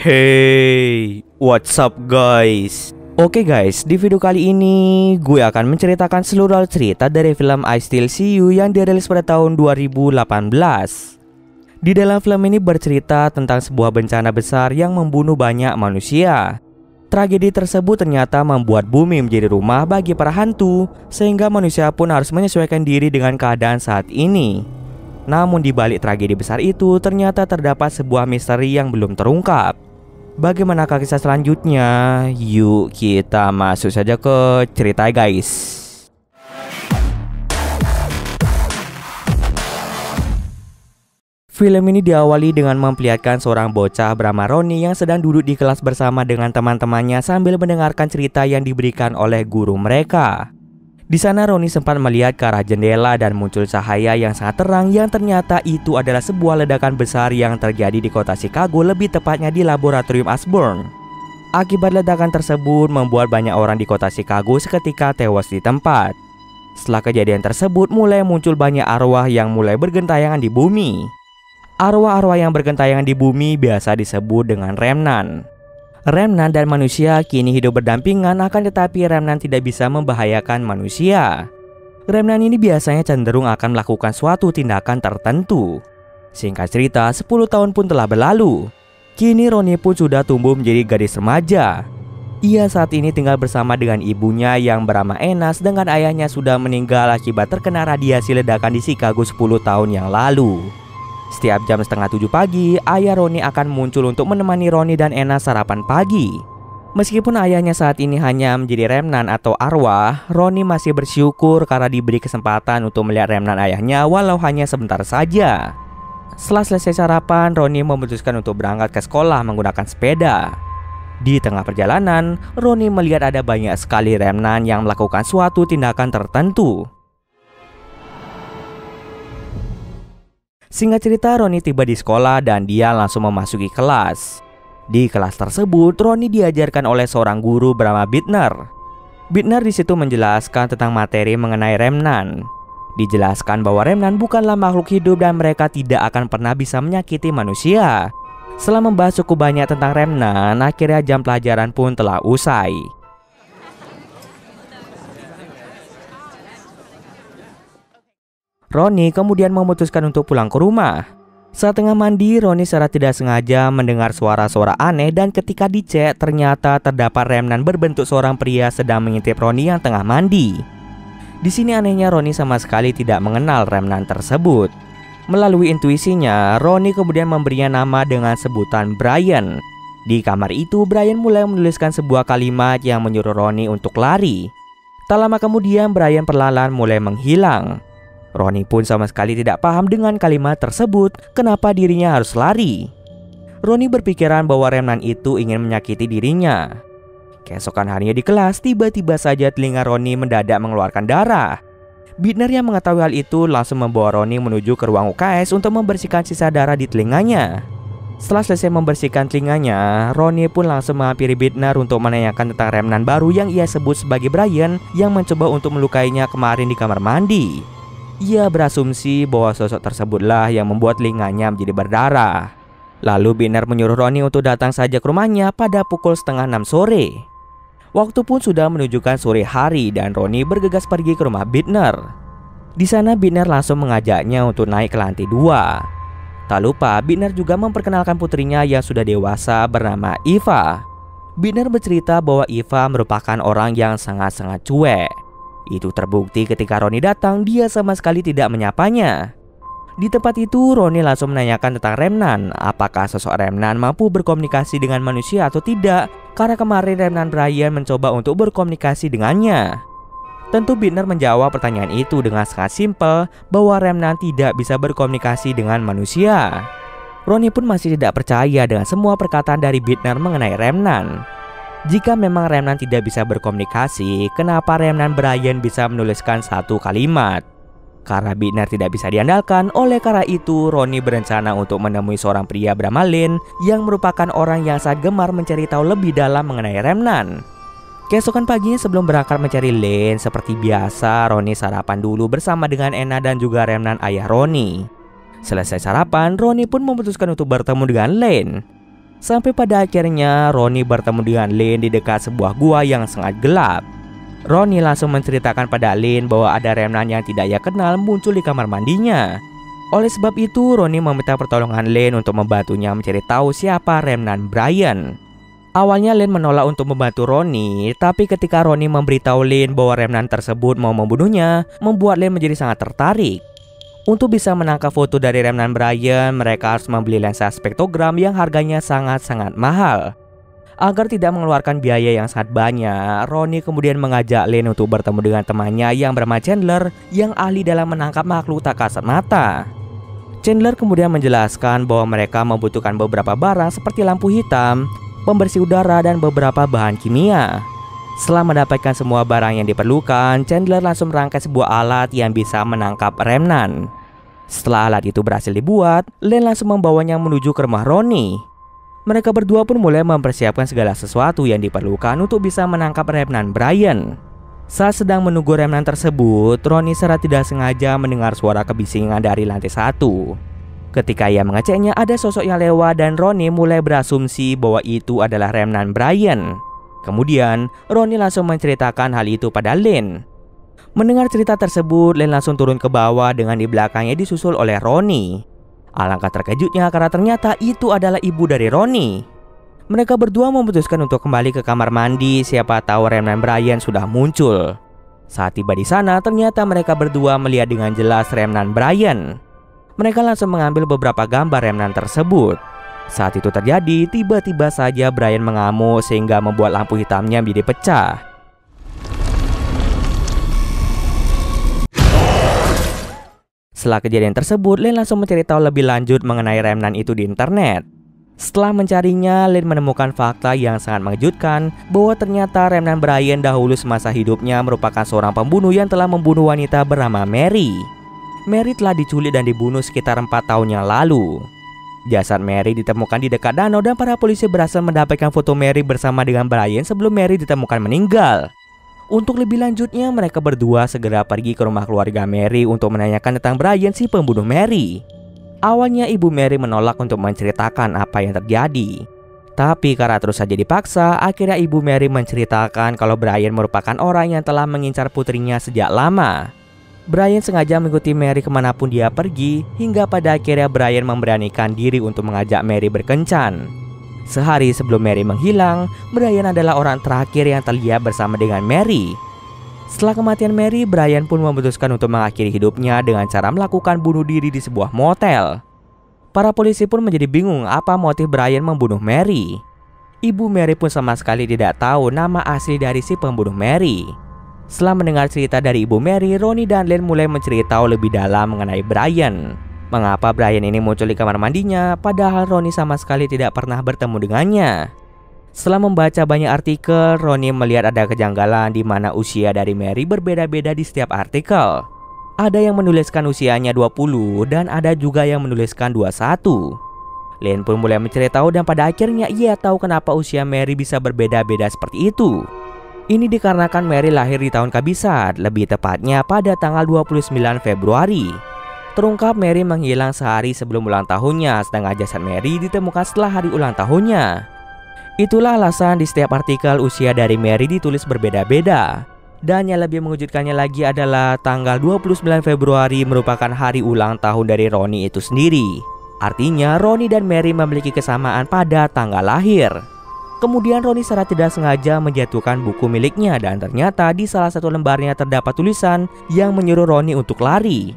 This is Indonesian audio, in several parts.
Hey, what's up guys? Oke guys, di video kali ini gue akan menceritakan seluruh cerita dari film I Still See You yang dirilis pada tahun 2018. Di dalam film ini bercerita tentang sebuah bencana besar yang membunuh banyak manusia. Tragedi tersebut ternyata membuat bumi menjadi rumah bagi para hantu, sehingga manusia pun harus menyesuaikan diri dengan keadaan saat ini. Namun di balik tragedi besar itu ternyata terdapat sebuah misteri yang belum terungkap. Bagaimana kisah selanjutnya? Yuk kita masuk saja ke cerita guys. Film ini diawali dengan memperlihatkan seorang bocah bernama Ronnie yang sedang duduk di kelas bersama dengan teman-temannya sambil mendengarkan cerita yang diberikan oleh guru mereka. Di sana Ronnie sempat melihat ke arah jendela dan muncul cahaya yang sangat terang yang ternyata itu adalah sebuah ledakan besar yang terjadi di kota Chicago, lebih tepatnya di laboratorium Ashburn. Akibat ledakan tersebut membuat banyak orang di kota Chicago seketika tewas di tempat. Setelah kejadian tersebut mulai muncul banyak arwah yang mulai bergentayangan di bumi. Arwah-arwah yang bergentayangan di bumi biasa disebut dengan remnant. Remnant dan manusia kini hidup berdampingan, akan tetapi remnant tidak bisa membahayakan manusia. Remnant ini biasanya cenderung akan melakukan suatu tindakan tertentu. Singkat cerita, 10 tahun pun telah berlalu. Kini Ronnie pun sudah tumbuh menjadi gadis remaja. Ia saat ini tinggal bersama dengan ibunya yang bernama Anna, sedangkan ayahnya sudah meninggal akibat terkena radiasi ledakan di Chicago 10 tahun yang lalu. Setiap jam setengah 7 pagi, ayah Ronnie akan muncul untuk menemani Ronnie dan Anna sarapan pagi. Meskipun ayahnya saat ini hanya menjadi remnant atau arwah, Ronnie masih bersyukur karena diberi kesempatan untuk melihat remnant ayahnya walau hanya sebentar saja. Setelah selesai sarapan, Ronnie memutuskan untuk berangkat ke sekolah menggunakan sepeda. Di tengah perjalanan, Ronnie melihat ada banyak sekali remnant yang melakukan suatu tindakan tertentu. Singkat cerita, Ronnie tiba di sekolah dan dia langsung memasuki kelas. Di kelas tersebut, Ronnie diajarkan oleh seorang guru bernama Bittner. Bittner di situ menjelaskan tentang materi mengenai remnant. Dijelaskan bahwa remnant bukanlah makhluk hidup dan mereka tidak akan pernah bisa menyakiti manusia. Setelah membahas cukup banyak tentang remnant, akhirnya jam pelajaran pun telah usai. Ronnie kemudian memutuskan untuk pulang ke rumah. Saat tengah mandi, Ronnie secara tidak sengaja mendengar suara-suara aneh dan ketika dicek ternyata terdapat remnant berbentuk seorang pria sedang mengintip Ronnie yang tengah mandi. Di sini anehnya Ronnie sama sekali tidak mengenal remnant tersebut. Melalui intuisinya, Ronnie kemudian memberinya nama dengan sebutan Brian. Di kamar itu, Brian mulai menuliskan sebuah kalimat yang menyuruh Ronnie untuk lari. Tak lama kemudian, Brian perlahan mulai menghilang. Ronnie pun sama sekali tidak paham dengan kalimat tersebut, kenapa dirinya harus lari. Ronnie berpikiran bahwa remnant itu ingin menyakiti dirinya. Keesokan harinya di kelas, tiba-tiba saja telinga Ronnie mendadak mengeluarkan darah. Bittner yang mengetahui hal itu langsung membawa Ronnie menuju ke ruang UKS untuk membersihkan sisa darah di telinganya. Setelah selesai membersihkan telinganya, Ronnie pun langsung menghampiri Bittner untuk menanyakan tentang remnant baru yang ia sebut sebagai Brian yang mencoba untuk melukainya kemarin di kamar mandi. Ia berasumsi bahwa sosok tersebutlah yang membuat telinganya menjadi berdarah. Lalu Bittner menyuruh Ronnie untuk datang saja ke rumahnya pada pukul 5:30 sore. Waktu pun sudah menunjukkan sore hari dan Ronnie bergegas pergi ke rumah Bittner. Di sana Bittner langsung mengajaknya untuk naik ke lantai 2. Tak lupa Bittner juga memperkenalkan putrinya yang sudah dewasa bernama Eva. Bittner bercerita bahwa Eva merupakan orang yang sangat-sangat cuek. Itu terbukti ketika Ronnie datang, dia sama sekali tidak menyapanya. Di tempat itu, Ronnie langsung menanyakan tentang remnant. Apakah sosok remnant mampu berkomunikasi dengan manusia atau tidak? Karena kemarin remnant Brian mencoba untuk berkomunikasi dengannya. Tentu Bittner menjawab pertanyaan itu dengan sangat simpel bahwa remnant tidak bisa berkomunikasi dengan manusia. Ronnie pun masih tidak percaya dengan semua perkataan dari Bittner mengenai remnant. Jika memang remnant tidak bisa berkomunikasi, kenapa remnant Brian bisa menuliskan satu kalimat? Karena Bittner tidak bisa diandalkan, oleh karena itu Ronnie berencana untuk menemui seorang pria bernama Lane yang merupakan orang yang sangat gemar mencari tahu lebih dalam mengenai remnant. Keesokan paginya sebelum berangkat mencari Lane, seperti biasa Ronnie sarapan dulu bersama dengan Anna dan juga remnant ayah Ronnie. Selesai sarapan, Ronnie pun memutuskan untuk bertemu dengan Lane. Sampai pada akhirnya Ronnie bertemu dengan Lynn di dekat sebuah gua yang sangat gelap. Ronnie langsung menceritakan pada Lynn bahwa ada remnant yang tidak ia kenal muncul di kamar mandinya. Oleh sebab itu, Ronnie meminta pertolongan Lynn untuk membantunya mencari tahu siapa remnant Brian. Awalnya Lynn menolak untuk membantu Ronnie, tapi ketika Ronnie memberitahu Lynn bahwa remnant tersebut mau membunuhnya, membuat Lynn menjadi sangat tertarik. Untuk bisa menangkap foto dari remnant Brian, mereka harus membeli lensa spektrogram yang harganya sangat-sangat mahal. Agar tidak mengeluarkan biaya yang sangat banyak, Ronnie kemudian mengajak Lynn untuk bertemu dengan temannya yang bernama Chandler yang ahli dalam menangkap makhluk tak kasat mata. Chandler kemudian menjelaskan bahwa mereka membutuhkan beberapa barang seperti lampu hitam, pembersih udara, dan beberapa bahan kimia. Setelah mendapatkan semua barang yang diperlukan, Chandler langsung merangkai sebuah alat yang bisa menangkap remnant. Setelah alat itu berhasil dibuat, Lynn langsung membawanya menuju ke rumah Ronnie. Mereka berdua pun mulai mempersiapkan segala sesuatu yang diperlukan untuk bisa menangkap remnant Brian. Saat sedang menunggu remnant tersebut, Ronnie secara tidak sengaja mendengar suara kebisingan dari lantai 1. Ketika ia mengeceknya, ada sosok yang lewat dan Ronnie mulai berasumsi bahwa itu adalah remnant Brian. Kemudian, Ronnie langsung menceritakan hal itu pada Lynn. Mendengar cerita tersebut, Lynn langsung turun ke bawah dengan di belakangnya disusul oleh Ronnie. Alangkah terkejutnya karena ternyata itu adalah ibu dari Ronnie. Mereka berdua memutuskan untuk kembali ke kamar mandi, siapa tahu remnant Brian sudah muncul. Saat tiba di sana, ternyata mereka berdua melihat dengan jelas remnant Brian. Mereka langsung mengambil beberapa gambar remnant tersebut. Saat itu terjadi, tiba-tiba saja Brian mengamuk sehingga membuat lampu hitamnya menjadi pecah. Setelah kejadian tersebut, Lynn langsung mencari tahu lebih lanjut mengenai remnant itu di internet. Setelah mencarinya, Lynn menemukan fakta yang sangat mengejutkan bahwa ternyata remnant Brian dahulu semasa hidupnya merupakan seorang pembunuh yang telah membunuh wanita bernama Mary. Mary telah diculik dan dibunuh sekitar 4 tahun yang lalu. Jasad Mary ditemukan di dekat danau dan para polisi berhasil mendapatkan foto Mary bersama dengan Brian sebelum Mary ditemukan meninggal. Untuk lebih lanjutnya, mereka berdua segera pergi ke rumah keluarga Mary untuk menanyakan tentang Brian, si pembunuh Mary. Awalnya ibu Mary menolak untuk menceritakan apa yang terjadi. Tapi karena terus saja dipaksa, akhirnya ibu Mary menceritakan kalau Brian merupakan orang yang telah mengincar putrinya sejak lama. Brian sengaja mengikuti Mary kemanapun dia pergi, hingga pada akhirnya Brian memberanikan diri untuk mengajak Mary berkencan. Sehari sebelum Mary menghilang, Brian adalah orang terakhir yang terlihat bersama dengan Mary. Setelah kematian Mary, Brian pun memutuskan untuk mengakhiri hidupnya dengan cara melakukan bunuh diri di sebuah motel. Para polisi pun menjadi bingung apa motif Brian membunuh Mary. Ibu Mary pun sama sekali tidak tahu nama asli dari si pembunuh Mary. Setelah mendengar cerita dari ibu Mary, Ronnie dan Lynn mulai mencari tahu lebih dalam mengenai Brian. Mengapa Brian ini muncul di kamar mandinya, padahal Ronnie sama sekali tidak pernah bertemu dengannya. Setelah membaca banyak artikel, Ronnie melihat ada kejanggalan di mana usia dari Mary berbeda-beda di setiap artikel. Ada yang menuliskan usianya 20 dan ada juga yang menuliskan 21. Lynn pun mulai mencari tahu dan pada akhirnya ia tahu kenapa usia Mary bisa berbeda-beda seperti itu. Ini dikarenakan Mary lahir di tahun kabisat, lebih tepatnya pada tanggal 29 Februari. Terungkap Mary menghilang sehari sebelum ulang tahunnya, sedangkan jasad Mary ditemukan setelah hari ulang tahunnya. Itulah alasan di setiap artikel usia dari Mary ditulis berbeda-beda. Dan yang lebih mengejutkannya lagi adalah tanggal 29 Februari merupakan hari ulang tahun dari Ronnie itu sendiri. Artinya Ronnie dan Mary memiliki kesamaan pada tanggal lahir. Kemudian Ronnie secara tidak sengaja menjatuhkan buku miliknya dan ternyata di salah satu lembarnya terdapat tulisan yang menyuruh Ronnie untuk lari.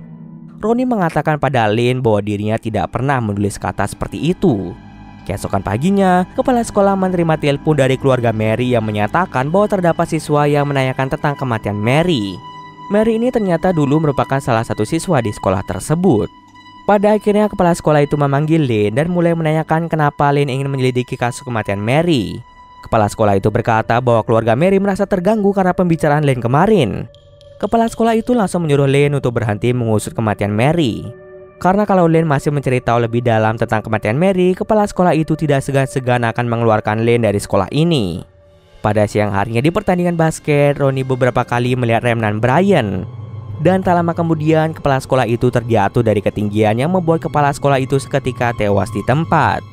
Ronnie mengatakan pada Lynn bahwa dirinya tidak pernah menulis kata seperti itu. Keesokan paginya, kepala sekolah menerima telepon dari keluarga Mary yang menyatakan bahwa terdapat siswa yang menanyakan tentang kematian Mary. Mary ini ternyata dulu merupakan salah satu siswa di sekolah tersebut. Pada akhirnya kepala sekolah itu memanggil Lynn dan mulai menanyakan kenapa Lynn ingin menyelidiki kasus kematian Mary. Kepala sekolah itu berkata bahwa keluarga Mary merasa terganggu karena pembicaraan Lynn kemarin. Kepala sekolah itu langsung menyuruh Lynn untuk berhenti mengusut kematian Mary. Karena kalau Lynn masih mencari tahu lebih dalam tentang kematian Mary, kepala sekolah itu tidak segan-segan akan mengeluarkan Lynn dari sekolah ini. Pada siang harinya di pertandingan basket, Ronnie beberapa kali melihat remnant Brian. Dan tak lama kemudian kepala sekolah itu terjatuh dari ketinggian yang membuat kepala sekolah itu seketika tewas di tempat.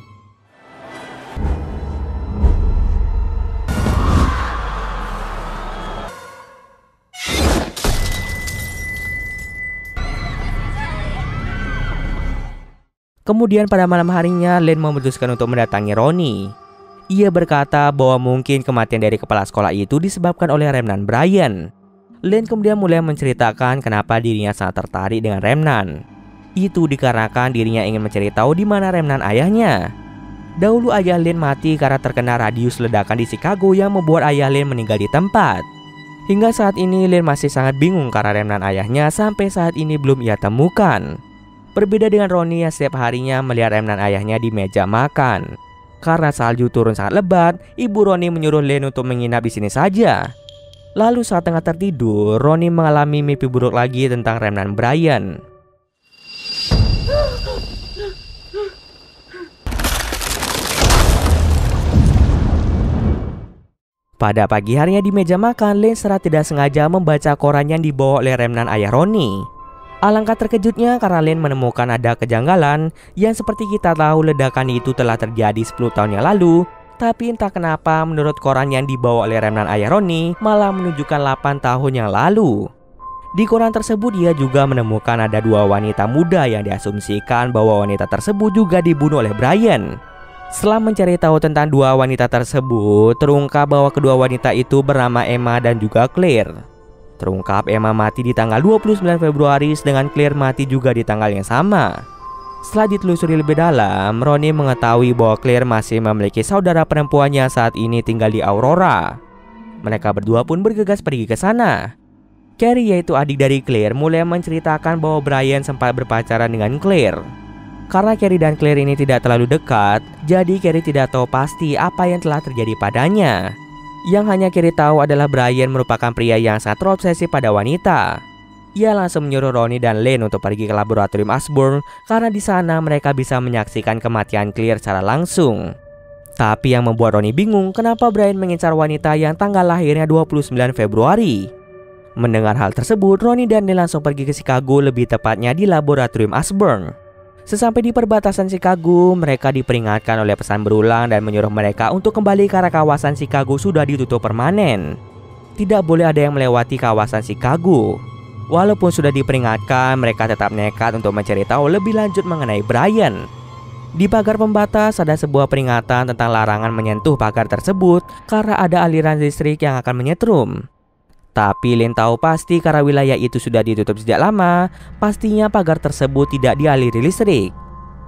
Kemudian pada malam harinya, Lane memutuskan untuk mendatangi Ronnie. Ia berkata bahwa mungkin kematian dari kepala sekolah itu disebabkan oleh Remnant Brian. Lane kemudian mulai menceritakan kenapa dirinya sangat tertarik dengan Remnant. Itu dikarenakan dirinya ingin mencari tahu di mana Remnant ayahnya. Dahulu ayah Lane mati karena terkena radius ledakan di Chicago yang membuat ayah Lane meninggal di tempat. Hingga saat ini Lane masih sangat bingung karena Remnant ayahnya sampai saat ini belum ia temukan. Berbeda dengan Ronnie yang setiap harinya melihat Remnant ayahnya di meja makan. Karena salju turun sangat lebat, ibu Ronnie menyuruh Lane untuk menginap di sini saja. Lalu saat tengah tertidur, Ronnie mengalami mimpi buruk lagi tentang Remnant Brian. Pada pagi harinya di meja makan, Lane secara tidak sengaja membaca koran yang dibawa oleh Remnant ayah Ronnie. Alangkah terkejutnya karena Lane menemukan ada kejanggalan yang seperti kita tahu ledakan itu telah terjadi 10 tahun yang lalu. Tapi entah kenapa menurut koran yang dibawa oleh Remnant ayah Ronnie malah menunjukkan 8 tahun yang lalu. Di koran tersebut ia juga menemukan ada 2 wanita muda yang diasumsikan bahwa wanita tersebut juga dibunuh oleh Brian. Setelah mencari tahu tentang 2 wanita tersebut, terungkap bahwa kedua wanita itu bernama Emma dan juga Claire. Terungkap Emma mati di tanggal 29 Februari sedangkan Claire mati juga di tanggal yang sama. Setelah ditelusuri lebih dalam, Ronnie mengetahui bahwa Claire masih memiliki saudara perempuannya saat ini tinggal di Aurora. Mereka berdua pun bergegas pergi ke sana. Carrie yaitu adik dari Claire mulai menceritakan bahwa Brian sempat berpacaran dengan Claire. Karena Carrie dan Claire ini tidak terlalu dekat, jadi Carrie tidak tahu pasti apa yang telah terjadi padanya. Yang hanya Carrie tahu adalah Brian merupakan pria yang sangat terobsesi pada wanita. Ia langsung menyuruh Ronnie dan Lane untuk pergi ke laboratorium Ashburn karena di sana mereka bisa menyaksikan kematian Claire secara langsung. Tapi yang membuat Ronnie bingung kenapa Brian mengincar wanita yang tanggal lahirnya 29 Februari. Mendengar hal tersebut, Ronnie dan Lane langsung pergi ke Chicago, lebih tepatnya di laboratorium Ashburn. Sesampai di perbatasan Chicago, mereka diperingatkan oleh pesan berulang dan menyuruh mereka untuk kembali karena kawasan Chicago sudah ditutup permanen. Tidak boleh ada yang melewati kawasan Chicago. Walaupun sudah diperingatkan, mereka tetap nekat untuk mencari tahu lebih lanjut mengenai Brian. Di pagar pembatas ada sebuah peringatan tentang larangan menyentuh pagar tersebut karena ada aliran listrik yang akan menyetrum. Tapi Lane tahu pasti karena wilayah itu sudah ditutup sejak lama, pastinya pagar tersebut tidak dialiri listrik.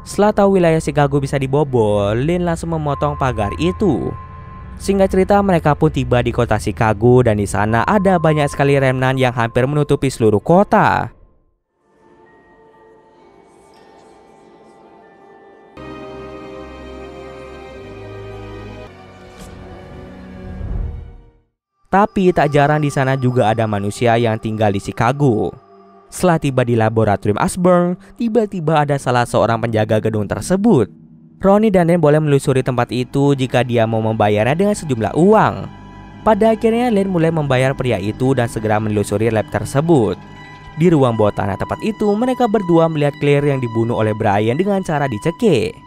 Setelah tahu wilayah Chicago bisa dibobol, Lane langsung memotong pagar itu. Singkat cerita, mereka pun tiba di kota Chicago dan di sana ada banyak sekali remnant yang hampir menutupi seluruh kota. Tapi tak jarang di sana juga ada manusia yang tinggal di Chicago. Setelah tiba di laboratorium Ashburn, tiba-tiba ada salah seorang penjaga gedung tersebut. Ronnie dan Lane boleh menelusuri tempat itu jika dia mau membayarnya dengan sejumlah uang. Pada akhirnya Lane mulai membayar pria itu dan segera menelusuri lab tersebut. Di ruang bawah tanah tempat itu, mereka berdua melihat Claire yang dibunuh oleh Brian dengan cara dicekik.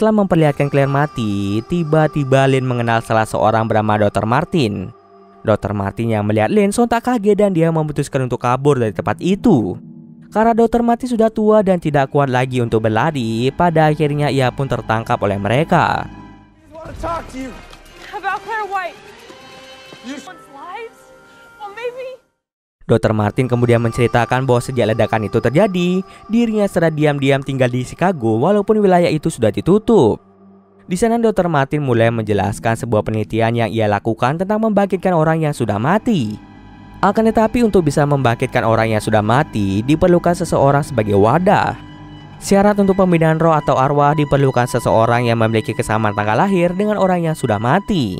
Setelah memperlihatkan Claire mati, tiba-tiba Lane mengenal salah seorang bernama Dr. Martin. Dr. Martin yang melihat Lane sontak kaget dan dia memutuskan untuk kabur dari tempat itu. Karena Dr. Martin sudah tua dan tidak kuat lagi untuk berlari, pada akhirnya ia pun tertangkap oleh mereka. Dr. Martin kemudian menceritakan bahwa sejak ledakan itu terjadi, dirinya secara diam-diam tinggal di Chicago walaupun wilayah itu sudah ditutup. Di sana Dr. Martin mulai menjelaskan sebuah penelitian yang ia lakukan tentang membangkitkan orang yang sudah mati. Akan tetapi untuk bisa membangkitkan orang yang sudah mati, diperlukan seseorang sebagai wadah. Syarat untuk pemindahan roh atau arwah diperlukan seseorang yang memiliki kesamaan tanggal lahir dengan orang yang sudah mati.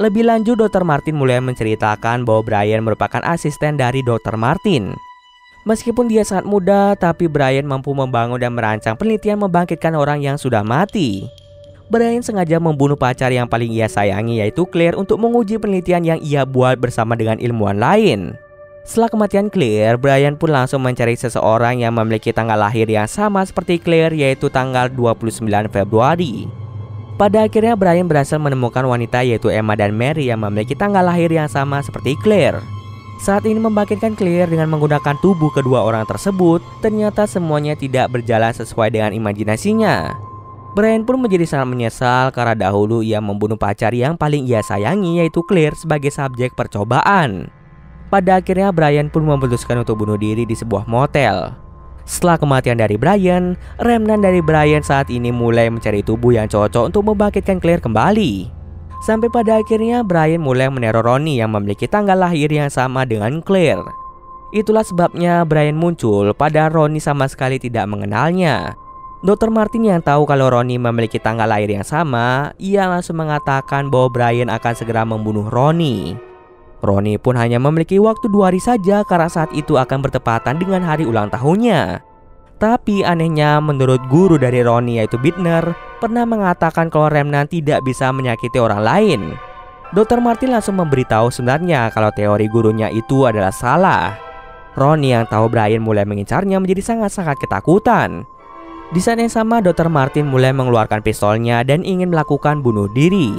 Lebih lanjut, Dr. Martin mulai menceritakan bahwa Brian merupakan asisten dari Dr. Martin. Meskipun dia sangat muda, tapi Brian mampu membangun dan merancang penelitian membangkitkan orang yang sudah mati. Brian sengaja membunuh pacar yang paling ia sayangi yaitu Claire untuk menguji penelitian yang ia buat bersama dengan ilmuwan lain. Setelah kematian Claire, Brian pun langsung mencari seseorang yang memiliki tanggal lahir yang sama seperti Claire yaitu tanggal 29 Februari. Pada akhirnya Brian berhasil menemukan wanita yaitu Emma dan Mary yang memiliki tanggal lahir yang sama seperti Claire. Saat ini membangkitkan Claire dengan menggunakan tubuh kedua orang tersebut, ternyata semuanya tidak berjalan sesuai dengan imajinasinya. Brian pun menjadi sangat menyesal karena dahulu ia membunuh pacar yang paling ia sayangi yaitu Claire sebagai subjek percobaan. Pada akhirnya Brian pun memutuskan untuk bunuh diri di sebuah motel. Setelah kematian dari Brian, remnant dari Brian saat ini mulai mencari tubuh yang cocok untuk membangkitkan Claire kembali. Sampai pada akhirnya Brian mulai meneror Ronnie yang memiliki tanggal lahir yang sama dengan Claire. Itulah sebabnya Brian muncul padahal Ronnie sama sekali tidak mengenalnya. Dr. Martin yang tahu kalau Ronnie memiliki tanggal lahir yang sama, ia langsung mengatakan bahwa Brian akan segera membunuh Ronnie. Ronnie pun hanya memiliki waktu 2 hari saja karena saat itu akan bertepatan dengan hari ulang tahunnya. Tapi anehnya menurut guru dari Ronnie yaitu Bittner pernah mengatakan kalau remnant tidak bisa menyakiti orang lain. Dr. Martin langsung memberitahu sebenarnya kalau teori gurunya itu adalah salah. Ronnie yang tahu Brian mulai mengincarnya menjadi sangat-sangat ketakutan. Di saat yang sama Dr. Martin mulai mengeluarkan pistolnya dan ingin melakukan bunuh diri.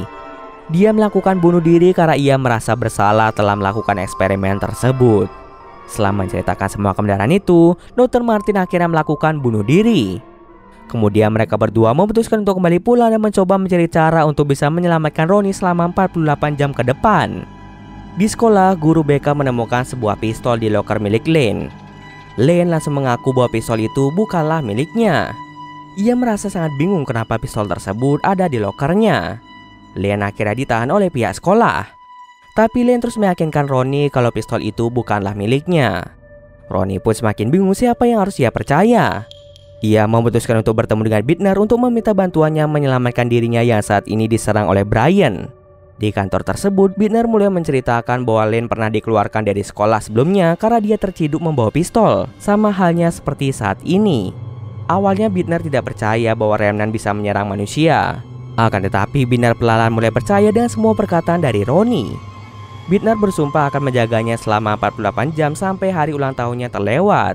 Dia melakukan bunuh diri karena ia merasa bersalah telah melakukan eksperimen tersebut. Setelah menceritakan semua kebenaran itu, Dr. Martin akhirnya melakukan bunuh diri. Kemudian mereka berdua memutuskan untuk kembali pulang dan mencoba mencari cara untuk bisa menyelamatkan Ronnie selama 48 jam ke depan. Di sekolah, guru BK menemukan sebuah pistol di loker milik Lane. Lane langsung mengaku bahwa pistol itu bukanlah miliknya. Ia merasa sangat bingung kenapa pistol tersebut ada di lokernya. Lane akhirnya ditahan oleh pihak sekolah. Tapi Lane terus meyakinkan Ronnie kalau pistol itu bukanlah miliknya. Ronnie pun semakin bingung siapa yang harus ia percaya. Ia memutuskan untuk bertemu dengan Bittner untuk meminta bantuannya menyelamatkan dirinya yang saat ini diserang oleh Brian. Di kantor tersebut, Bittner mulai menceritakan bahwa Lane pernah dikeluarkan dari sekolah sebelumnya karena dia terciduk membawa pistol, sama halnya seperti saat ini. Awalnya Bittner tidak percaya bahwa remnant bisa menyerang manusia. Akan tetapi Bittner perlahan mulai percaya dengan semua perkataan dari Ronnie. Bittner bersumpah akan menjaganya selama 48 jam sampai hari ulang tahunnya terlewat.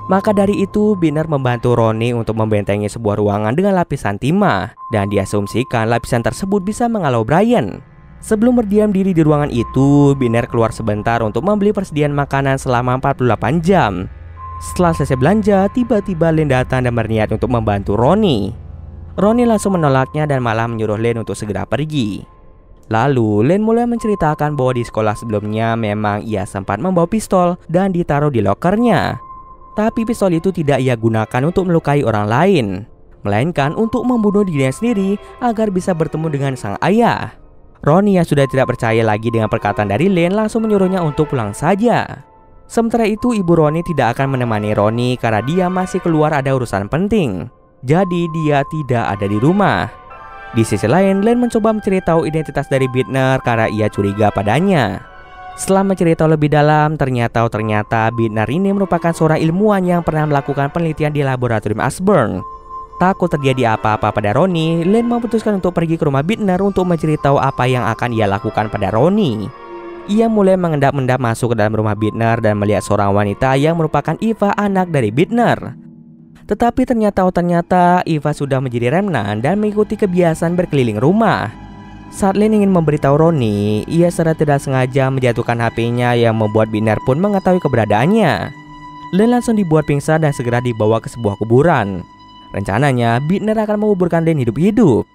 Maka dari itu Bittner membantu Ronnie untuk membentengi sebuah ruangan dengan lapisan timah. Dan diasumsikan lapisan tersebut bisa menghalau Brian. Sebelum berdiam diri di ruangan itu, Bittner keluar sebentar untuk membeli persediaan makanan selama 48 jam. Setelah selesai belanja, tiba-tiba Lane datang dan berniat untuk membantu Ronnie. Ronnie langsung menolaknya dan malah menyuruh Lane untuk segera pergi. Lalu Lane mulai menceritakan bahwa di sekolah sebelumnya memang ia sempat membawa pistol dan ditaruh di lokernya. Tapi pistol itu tidak ia gunakan untuk melukai orang lain, melainkan untuk membunuh dirinya sendiri agar bisa bertemu dengan sang ayah. Ronnie yang sudah tidak percaya lagi dengan perkataan dari Lane langsung menyuruhnya untuk pulang saja. Sementara itu ibu Ronnie tidak akan menemani Ronnie karena dia masih keluar ada urusan penting. Jadi dia tidak ada di rumah. Di sisi lain, Lane mencoba mencari tahu identitas dari Bittner karena ia curiga padanya. Setelah mencari tahu lebih dalam, ternyata Bittner ini merupakan seorang ilmuwan yang pernah melakukan penelitian di laboratorium Ashburn. Takut terjadi apa-apa pada Ronnie, Lane memutuskan untuk pergi ke rumah Bittner untuk mencari tahu apa yang akan ia lakukan pada Ronnie. Ia mulai mengendap-endap masuk ke dalam rumah Bittner dan melihat seorang wanita yang merupakan Eva, anak dari Bittner. Tetapi ternyata Eva sudah menjadi remnant dan mengikuti kebiasaan berkeliling rumah. Saat Lane ingin memberitahu Ronnie, ia secara tidak sengaja menjatuhkan HP-nya yang membuat Bittner pun mengetahui keberadaannya. Lane langsung dibuat pingsan dan segera dibawa ke sebuah kuburan. Rencananya, Bittner akan menguburkan Lane hidup-hidup.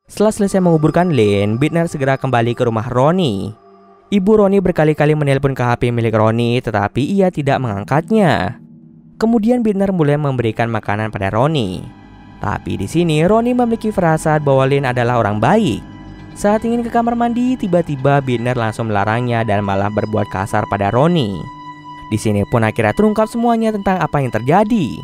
Setelah selesai menguburkan Lane, Bittner segera kembali ke rumah Ronnie. Ibu Ronnie berkali-kali menelpon ke HP milik Ronnie, tetapi ia tidak mengangkatnya. Kemudian Bittner mulai memberikan makanan pada Ronnie. Tapi di sini Ronnie memiliki firasat bahwa Lane adalah orang baik. Saat ingin ke kamar mandi, tiba-tiba Bittner langsung melarangnya dan malah berbuat kasar pada Ronnie. Di sini pun akhirnya terungkap semuanya tentang apa yang terjadi.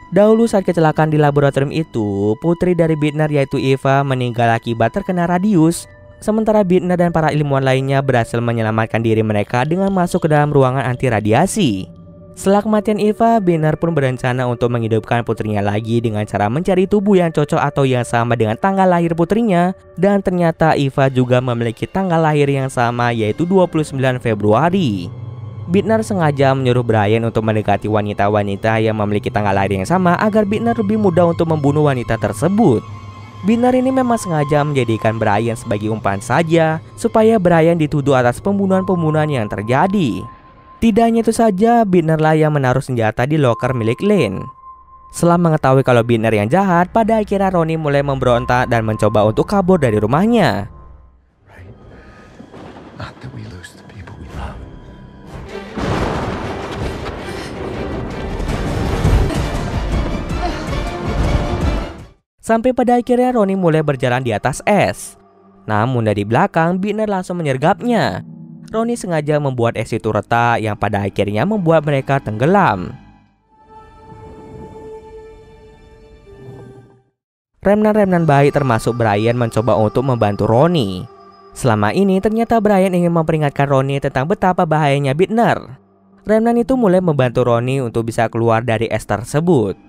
Dahulu saat kecelakaan di laboratorium itu, putri dari Bittner yaitu Eva meninggal akibat terkena radius. Sementara Bittner dan para ilmuwan lainnya berhasil menyelamatkan diri mereka dengan masuk ke dalam ruangan anti radiasi. Setelah kematian Eva, Binner pun berencana untuk menghidupkan putrinya lagi dengan cara mencari tubuh yang cocok atau yang sama dengan tanggal lahir putrinya. Dan ternyata Eva juga memiliki tanggal lahir yang sama, yaitu 29 Februari. Binner sengaja menyuruh Brian untuk mendekati wanita-wanita yang memiliki tanggal lahir yang sama agar Binner lebih mudah untuk membunuh wanita tersebut. Binner ini memang sengaja menjadikan Brian sebagai umpan saja supaya Brian dituduh atas pembunuhan-pembunuhan yang terjadi. Tidak hanya itu saja, Binner lah yang menaruh senjata di loker milik Lane. Setelah mengetahui kalau Binner yang jahat, pada akhirnya Ronnie mulai memberontak dan mencoba untuk kabur dari rumahnya. Sampai pada akhirnya Ronnie mulai berjalan di atas es. Namun dari belakang, Binner langsung menyergapnya. Ronnie sengaja membuat es itu retak yang pada akhirnya membuat mereka tenggelam. Remnan-remnan baik termasuk Brian mencoba untuk membantu Ronnie. Selama ini ternyata Brian ingin memperingatkan Ronnie tentang betapa bahayanya Binner. Remnan itu mulai membantu Ronnie untuk bisa keluar dari es tersebut.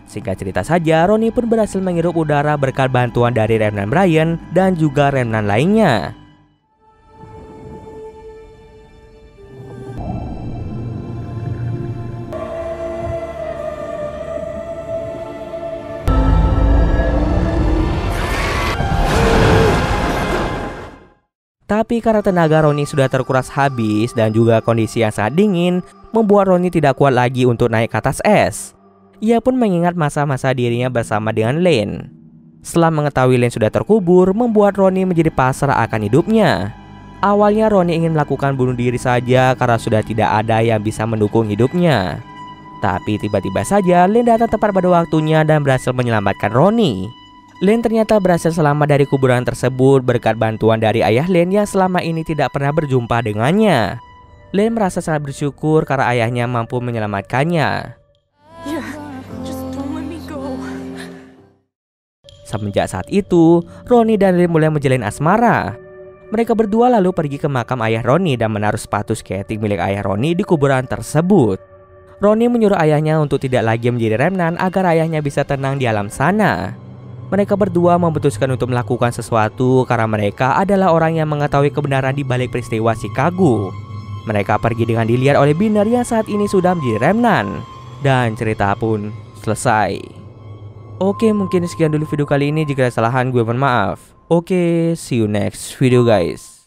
Singkat cerita saja, Ronnie pun berhasil menghirup udara berkat bantuan dari remnan Brian dan juga remnan lainnya. Tapi karena tenaga Ronnie sudah terkuras habis dan juga kondisi yang sangat dingin, membuat Ronnie tidak kuat lagi untuk naik ke atas es. Ia pun mengingat masa-masa dirinya bersama dengan Lane. Setelah mengetahui Lane sudah terkubur, membuat Ronnie menjadi pasrah akan hidupnya. Awalnya Ronnie ingin melakukan bunuh diri saja karena sudah tidak ada yang bisa mendukung hidupnya. Tapi tiba-tiba saja Lane datang tepat pada waktunya dan berhasil menyelamatkan Ronnie. Lane ternyata berhasil selamat dari kuburan tersebut berkat bantuan dari ayah Lane yang selama ini tidak pernah berjumpa dengannya. Lane merasa sangat bersyukur karena ayahnya mampu menyelamatkannya. Semenjak saat itu, Ronnie dan Lane mulai menjalin asmara. Mereka berdua lalu pergi ke makam ayah Ronnie dan menaruh sepatu skating milik ayah Ronnie di kuburan tersebut. Ronnie menyuruh ayahnya untuk tidak lagi menjadi remnan agar ayahnya bisa tenang di alam sana. Mereka berdua memutuskan untuk melakukan sesuatu karena mereka adalah orang yang mengetahui kebenaran di balik peristiwa Chicago. Mereka pergi dengan dilihat oleh Binner yang saat ini sudah menjadi remnan. Dan cerita pun selesai. Oke, mungkin sekian dulu video kali ini. Jika ada kesalahan gue mohon maaf. Oke, see you next video guys.